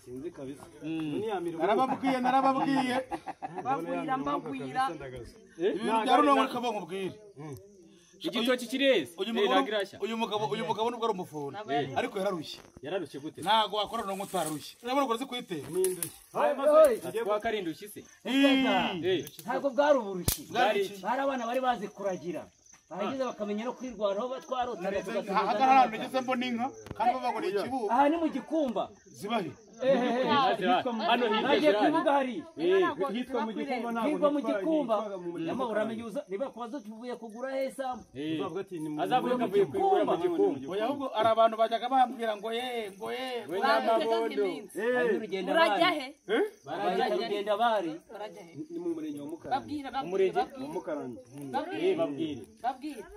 sinzi kabisa narababwiye mbabwira byaro no muri kabo mubwire igitoki kireze uyu mugabo nubwo ari umufuni ariko yararushye gute ntago wakora no mutararushye urabona ko kwitera kwa karindushye se ntago bwari uburushyi bari abana bari bazi kuragira bagize bakamenya no kwirwanaho batwarota agarara nigeze mbona inka kandi bavuga ngo ni ikibuga aha ni mu gikumba zibahe hano hirya kibuga hari hitwa mu gikumba ntabwo hitwa mu gikumba yamabura amenyuza niba kwazo tuvuye kugura hesa azavuye kavuye kugura mu gikumba oya ahubwo ari abantu bajyaga bambwira ngo we n'amabondo urajya he baragenda bari ni mu murenge wa Mukara babwira umurenge wa Mukarange babwira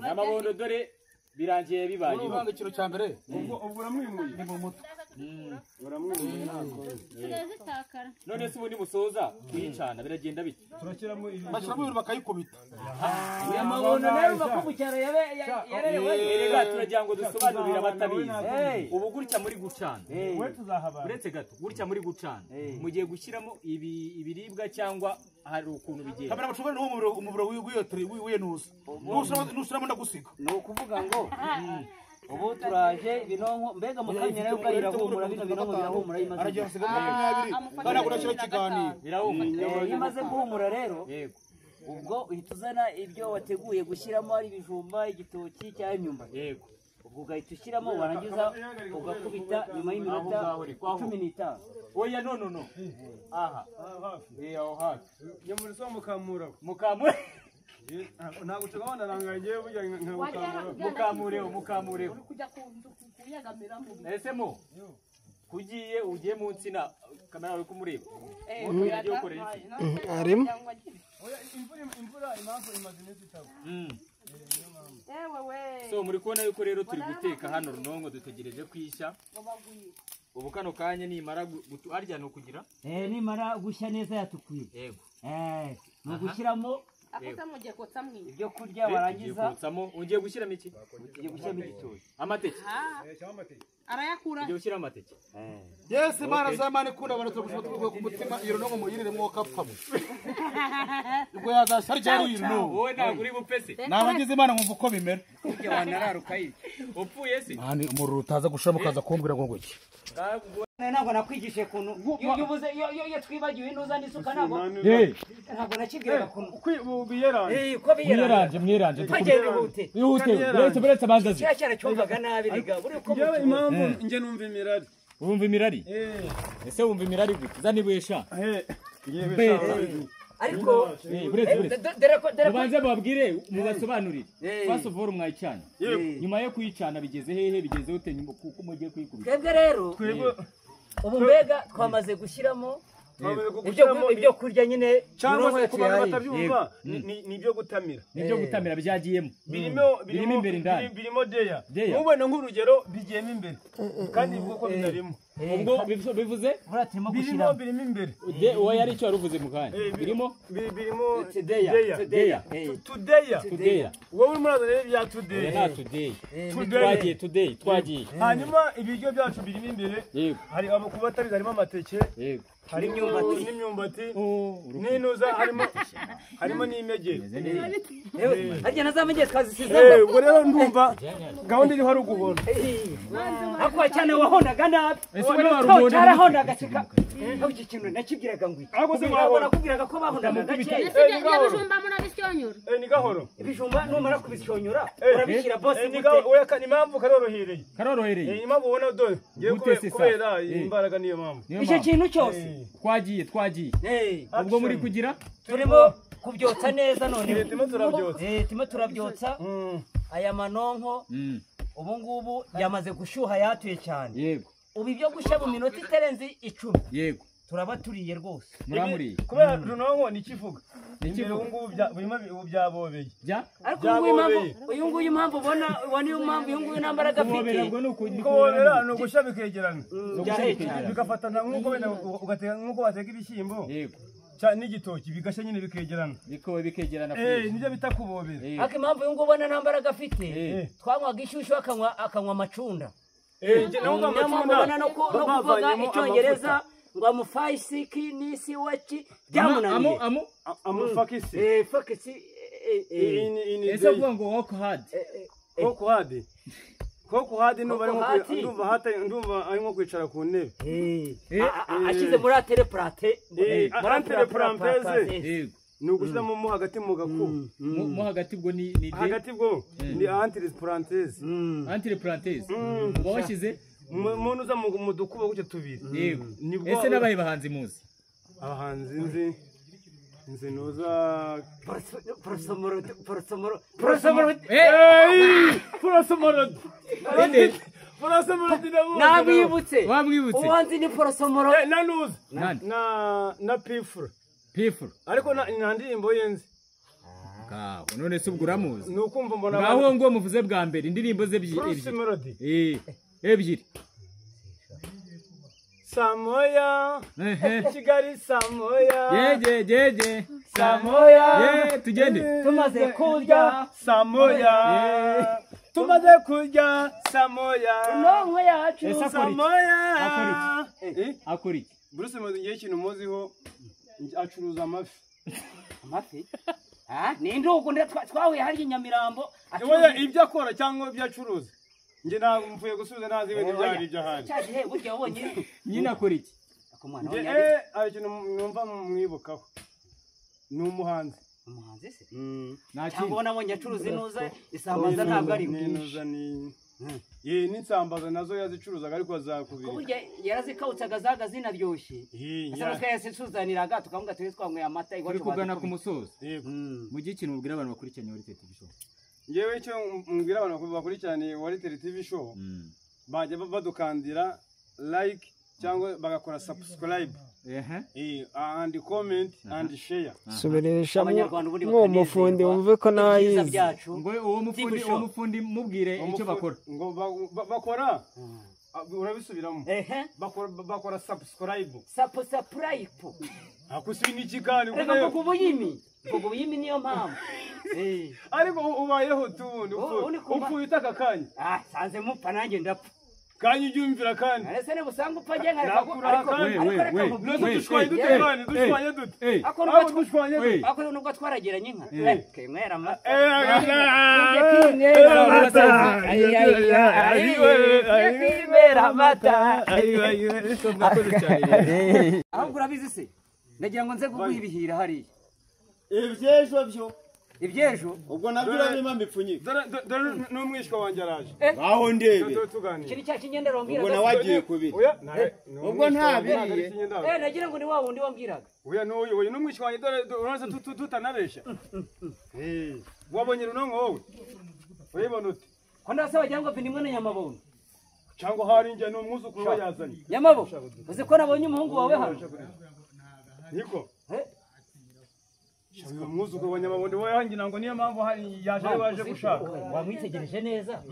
n'amabondo dore birangiye bibaye ubanga ikiro cya mbere ubwo uramwimuye ni mu mutwe uramwimuye nako none se ubundi musoza kuyicana biragenda bite bashyiramo ibintu bakayikubita ya mabondo rero bakubucyara yarerewe rega turagira ngo dusobanurire abatabizi ubu gutya muri gucana we tuzahabara uretse gato gutya muri gucana mugiye gushyiramo ibiribwa cyangwa hari ukuntu bigenda kabera bashobora no umuburo wiyotere wiyenuza nusura ndagusiga ni ukuvuga ngo ubu turaje binonko mbega mukanyera yuko irahumura bino binonko birahumura imaze aragira siga 20 bana kurashira kiganiro birahumura imaze guhumura rero ubwo uhita uzana ibyo wateguye gushyiramo ari ibijumba igitoki cyangwa imyumbati yego ubwo ugahita ushyiramo warangiza ugakubita nyuma y'iminota 15 oya no aha aho hafi yo muri so mukamura ntabwo tugabana rangaye burya mukamure kujya kuyagamira mu ese mo kugiye ugiye mu nsina kamera uri kumureba arimo imvura impamvu imaze iminsi itaba so muri kubona yuko rero turi guteka hano runongo dutegereje kwishya ubu kano kanya nimara arya no kugira nimara gushya neza yatukuye yego no gushyiramo ibyo kurya warangiza ugiye gushyiramo iki ugiye gushyiramo igitoki amateke arayakura ugiye gushyira amateke yes mana zamane kunda abantu tugushoboka ku mutima iyo no muyirire mwo kapamo ubwo yazasharya ari no wowe ntabwo uri bupese nabagize imana nkumva uko bimera ujye wanararuka yi upfuye se mani umururu utaza gushiramo kaza kumbwira ngo ngwiki ntabwo nakwigishe kuntu yubuze yo twibagiwe intuza n'isuka ntabwo nakibwiraga kuntu biyeranje mwiranje ihute buretse banzazi cyara cyumvaga nabi riga buri ko impamvu nge numva imirari wumva imirari ese wumva imirari gute zanibwesha ariko mubanze babwire mubasobanurire first of all mwayicana nyuma yo kuyicana bigeze hehe bigeze ute kuko mugiye kuyikubita twebwe rero ubu mbega twamaze gushyiramo ibyo kurya nyine cyangwa se ku bantu batabyumva ni ibyo gutamira nibyo gutamira byagiyemo birimo imbere indani birimo deya mubona nk'urugero bigiyemo imbere kandi bivuga ko binarimo ubwo bivuze birimo imbere uwo yari icyo waruvuze mu kanya birimo today wowe uri muraza rero bya today nta today twagiye hanyuma ibiryo byacu birimo imbere hari abo kubatabiza harimo amateke hari n'imyumbati n'inuza harimo n'imegeri harya nazamegeye twazisizeho ubwo rero ndumva gahunda iriho ari uguhona ako cyane wahonaga nabi cyarahonaga kika aho iki kintu nakibwiraga ngo iki nakubwiraga ko bahonaga gake ibijumba munabisyonyora ni gahoro ibijumba numara kubisyonyora urabishyira boss ni impamvu karorohereye impamvu ubona dore ngiye kubera imbaraga niyo mpamvu icyo kintu cyose twagiye ubwo muri kugira turimo kubyotsa neza none turimo turabyotsa aya manonko ubu ngubu yamaze gushyuha yatuye cyane yego ubu ibyo gushya mu minota itarenze 10 yego turaba turiye rwose muramuriye kubera runonko nikivuga ubu ngubu birimo byabobeye ariko uyu nguyu impamvu ubona niyo mpamvu uyu nguyu nambaraga afite kubera no gushya bikegerana bigafatana nk'uko wenda ugateka nk'uko bateka ibishyimbo n'igitoki bigashya nyine bikegerana bikegerana nibyo bita kubobera ariko impamvu uyu nguyu ubona nambaraga afite twanywaga inshyushyu akanywa amacunda mubona no kuvuga icyongereza ngo amufayisiki n'isi waki byamunaniye amufakisi fakisi ese kuvuga ngo work hard ndumva arimo kwicara ku ntebe ashyize muri atereplate ni ugushyiramo mo hagati mu gakuba mo hagati bwo ni hagati bwo ni entre parenthèse uba washyize umuntu uza mu dukuba gutyo tubiri yego ese n'abahe bahanzi muzi abahanzi nzi nuza porosomoro namwibutse uwanzi ni porosomoro na nuza na pifura ariko nta ndirimbo ye nzi none se ubwo uramuzi ni ukumva mbona ngaho ngo muvuze bwa mbere indirimbo ze ebyiri Samoya Kigali Samoya jeje Samoya tugende tumaze kurya Samoya tumaze kurya Samoya nonko yacu Samoya akora iki Bruce Melody ngiye ikintu muziho acuruza amafi ni ndugu twahuye hari Nyamirambo ibyo akora cyangwa ibyo acuruza nge ntabwo mvuye gusubiza ntazi ibintu byari ibyo ahari cyagihe burya wabonye nyine akora iki hari ikintu numva mwibukaho ni umuhanzi se cyangwa ubona abonye acuruza inuza isambaza ntabwo ari inuza n'insambaza nazo yazicuruzaga ariko azakubira burya yarazikawutsaga zaga zinaryoshye asanga twayasuzaniraga tukavuga turi twanyweye amata turi kugana ku musozo mu gihe ikintu mubwira abantu bakurikiranye Wari TV Show ngewe icyo mbwira abantu bakurikiranye Wari TV Show bajya badukandira like cyangwa bagakora subscribe and comment and share subirisha mu mufundi wumve ko nayizi ngo uwo mufundi mubwire icyo bakora ngo bakora urabisubiramo bakora subscribe akusi n'ikigani ngo ubuyimi niyo mpamvu ariko ubayeho tubundi upfuye utaka kanya sanze mupfa nanjye ndapfa kanya ubyumvira kandi ese ne busanga upfa nge ariko nubwo twarageranye inka kemwera amata ahubwo urabizi se ndagira ngo nze kuguha ibihira hariya iby'ejo byo ibyejo ubwo nabyo urabima mbipfunye dore n'umwishwa wanjye araje aho ndebe kiri cya kinyendero wambwiraga ubwo nawagiye kubira ubwo ntabiriye nagira ngo ni wa wundi wambwiraga oya n'uyu n'umwishwa wanjye dore urasa tutanabesha wabonye runonko wowe urabibona ute ko ndase wagira ngo vindimwe na Nyamabondo cyangwa hari njye n'umwuzukuru we yazanye Nyamabo uzi ko nabonye umuhungu wawe hano niko umwuzukuru wa Nyamabondo we hangira ngo niyo mpamvu hari yaje waje gushaka wamwitegereje neza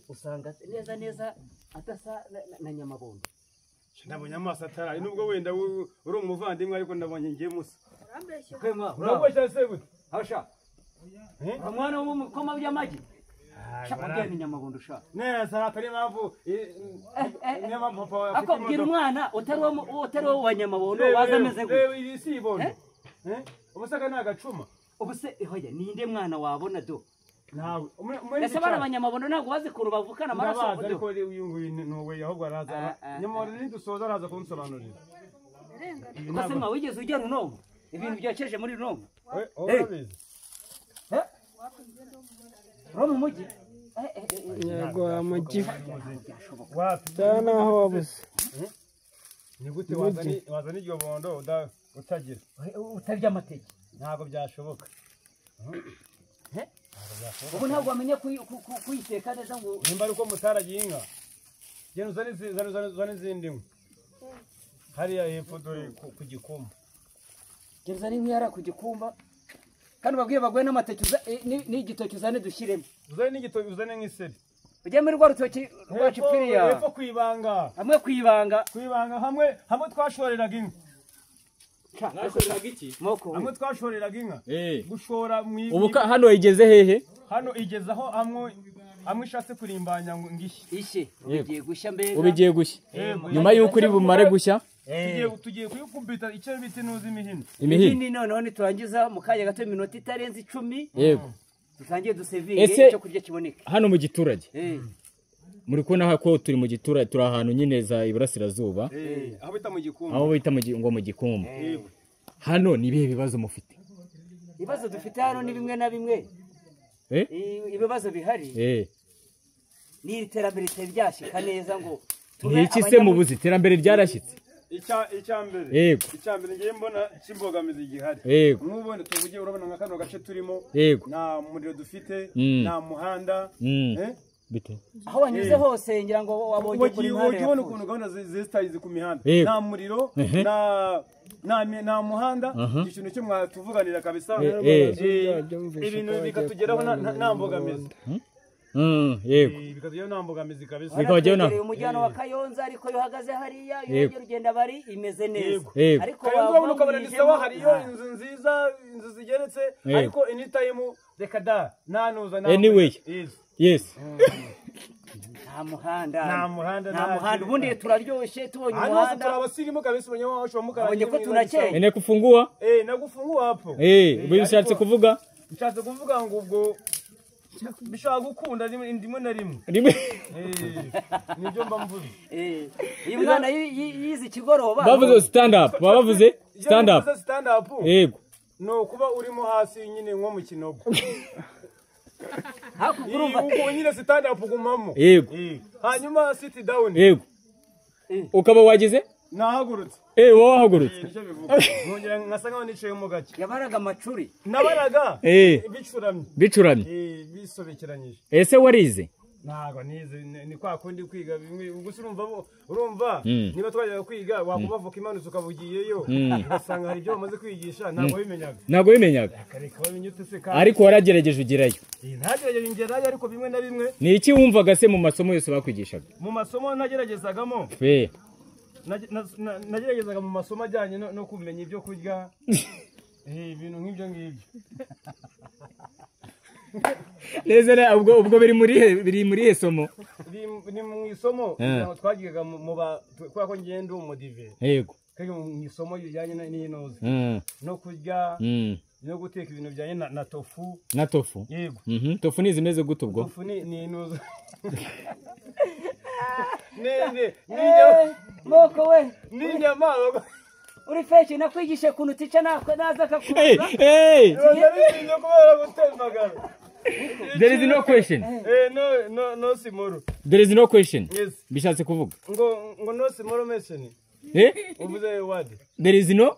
usanga neza atasa na Nyamabondo ndabonye amaso ataraye nubwo wenda uri umuvandimwe ariko ndabonye ngiye musa kwema urabosha se gute hasha umwana wo mu koma by'amagi shaka ni Nyamabondo shaka neza atari mpamvu niyo mpamvu papa wawe afite akubwira umwana utari wo wa Nyamabondo wazameze gute iri si ibondo ubusaka nagacuma ubuse hoya ninde mwana wabona do nawe ese bana abanyamabondo ntabwo bazikuru bavukana amaraso ariko uyu nguyu nuwe ahubwo araza Nyamabondo nidusoza araza kunsobanurira ubuse mwa wigeze ujya runonko ibintu byakereje muri runonko urabizi ro mu mujyi yego amagi cyane aho wabuze ni gute wazana iryo bondo utagira utarya amateke ntabwo byashoboka ubu ntabwo wamenye kuyiteka neza ngo nimba ari uko mutaragiye inka genda uzane izindi nkwi hariya hepfo dore ku gikumba genda uzane inkwi hariya ku gikumba kandi babwiye baguhe n'amateke n'igitoki uzane dushyiremo uzane n'igitoki uzane nk'iseri ujye muri rwa rutoki rwacu piriya hepfo kwibanga hamwe hamwe twashoreraga inka mwashoreraga iki hamwe twashoreraga inka gushora ubu hano igeze hehe hano igeze aho hamwe amwe ishatse kurimbanya ngo ngishye ishe ugiye gushya mbega ubigiye gushya nyuma yuko uri bumare gushya tugiye kuyikubita icyo biti nuzi imihini noneho niturangiza mu kanya gato iminota itarenze 10 yego dutangiye dusevinge cyo kurya kiboneka hano mu giturage muri kubona ko turi mu giturage turi ahantu nyine za iburasirazuba aho bita mu gikumba aho bita mu gikumba hano ni bihe bibazo mufite ibibazo dufite hano ni bimwe na bimwe ibibazo bihari ni iterambere ryashika neza ngo iki se mu buzi iterambere ryarashyitse icyambere ngiye mbona cy'imbogamizi gihari nk'ubundi tuvugiye urabona nka kano gace turimo nta muriro dufite nta muhanda bite aho wanyuze hose ngira ngo wabonye kuri impande ubona ukuntu gahunda zesitayize ku mihanda nta muriro nta muhanda ikintu cyo mwatuvuganira kabisa ibintu bikatugeraho nta mbogamizi yego bikatugeraho nta mbogamizi kabisa bikabageraho umujyano wa Kayonza ariko yo hagaze hariya yongera ugenda bari imeze neza ariko wabona ukabona ni sawa hariyo inzu nziza inzu zigeretse ariko anytime reka da nanuza anyway yes nta muhanda ubundi turaryoshye tubonye umuhanda turabasirimu kabisa abanyawacu bamukara abonye ko tunakeye ene kufungua nagufungua hapo bishatse kuvuga ngo ubwo bishaka gukunda ndimo na rimwe nibyo mba mvuze uyu mwana yize ikigoroba bavuze stand up bavuze stand up yego no kuba urimo hasi nyine nko mu kinogo uko nyine stand up gumamo yego hanyuma sit down yego ukaba wagize nahagurutse wahagurutse nicyo bivuga nkongera nkasanga nicaye mu gake yabaraga amacuri nabaraga bicuramye bisobekeranyije ese warize ntago nize ni kwa kundi kwiga gusa urumva niba twajyaga kwiga wakubavuka imanutse ukabugiyeyo ugasanga hari ibyo bamaze kwigisha ntago bimenyaga ariko waragerageje ugerayo ntagerageje ngerayo ariko bimwe na bimwe ni iki wumvaga se mu masomo yose bakwigishaga mu masomo nageragezagamo nageragezaga mu masomo ajyanye no kumenya ibyo kurya ibintu nk'ibyo ngibyo neza ubwo biri muri he somo ni mu isomo twagigaga kubera ko ngenda umudive yego mu isomo bijyanye n'inoze no kurya no guteka ibintu bijyanye na tofu yego tofu ni zimeze gute ubwo tofu ni inoze moko we n'inyama uri feshi nakwigishe kuntu tica naza akakuza there is no question no simoro there is no question bishatse kuvuga ngo no simoro mention uvuze word there is no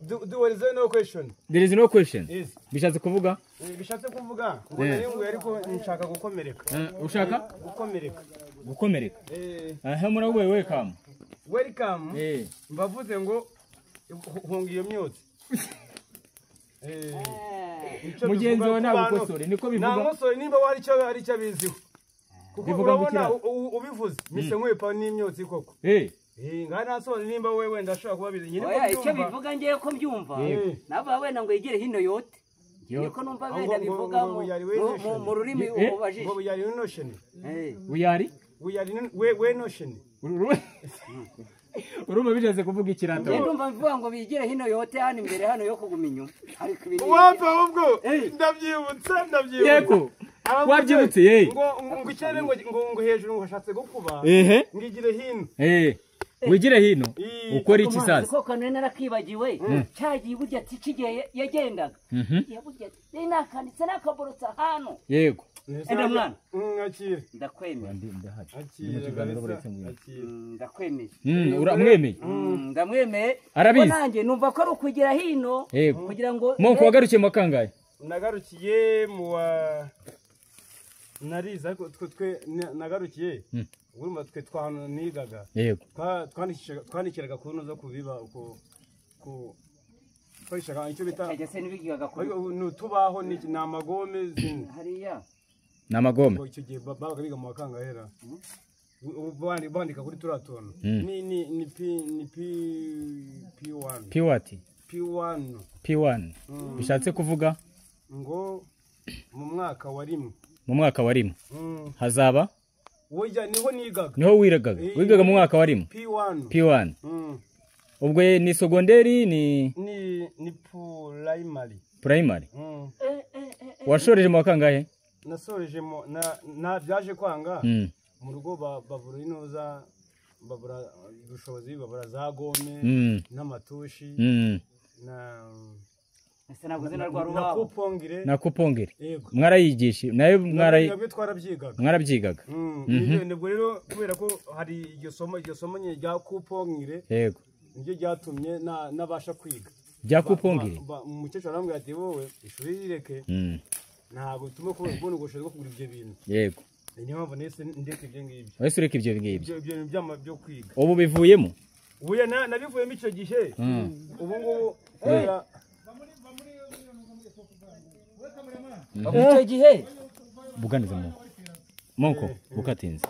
there is no question there is no question bishatse kuvuga ngo nari ariko nshaka gukomereka ushaka gukomereka aha muri welcome mbavuze ngo hunga iyo myotsi mugenzi wawe nagukosore niko bivuga nagukosore nimba wari icyo abiziho kuko urabona ubivuze mise nkwepa n'imyotsi koko ngaha nasobanura nimba wowe wenda ashobora kuba bizi nyine icyo bivuga ngiye ko mbyumva naba wenda ngo yigire hino yote niko numva benda bivuga mu rurimi ubajije ngo buyari notion we notion urumva bishatse kuvuga ikirato ndumva mvuga ngo bigire hino yote hano imbere hano yo kuguma inyuma ariko ibintu wapfa ubwo ndabyibutse yego wabyibutse ngo icyere ngo hejuru ngo ashatse gukuba ngigire hino wigire hino ukora iki sasa ko kanene narakibagiwe cyagiye burya tikigiye yagendaga yaburya nakanditse nakaborotsa hano yego enda mwana akira ndakwemeye ndakwemeye uramwemeye ndamwemeye arabizi nanjye numva ko ari ukugira hino kugira ngo monko wagarukiye mu kangahe nagarukiye mu wa nariza twe nagarukiye urumva twe twahano nigaga yego twandikiraga ku ntuzo kubiba ku twishaka icyo bita agese nibigigaga ku tubaho ni amagome hariya namagome icyo gihe babaga biga mu bakangahera bandika kuri turatono ni P1 bishatse kuvuga ngo mu mwaka wa rimwe mu mwaka wa rimwe hazaba Oya niho nigaga. Niho wigaga mu mwaka wa rimwe. P1. Ubwo ni secondary ni primary. Washoreje mu kangahe? Nasoreje mu na byaje kwanga mu rugo babura inoza babura ubushobozi babura za gome n'amatushi na kupongere mwarayigisha nayo mwarabyigaga nibwo rero kubera ko hari iryo somo nye rya kupongere yego nibyo ryatumye nabasha kwiga rya kupongere umukecuru arambwira ati wowe ishuri rireke ntabwo tume kubona ubushobozi bwo kugura ibyo bintu yego niyo mpamvu nese ndetse ibyo ngibyo wese ureka ibyo ngibyo ibyo byama byo kwiga ubu bivuyemo ubuye nabivuyemo icyo gihe ubu ngubu kubera icyo gihe buganiza moko bukatinze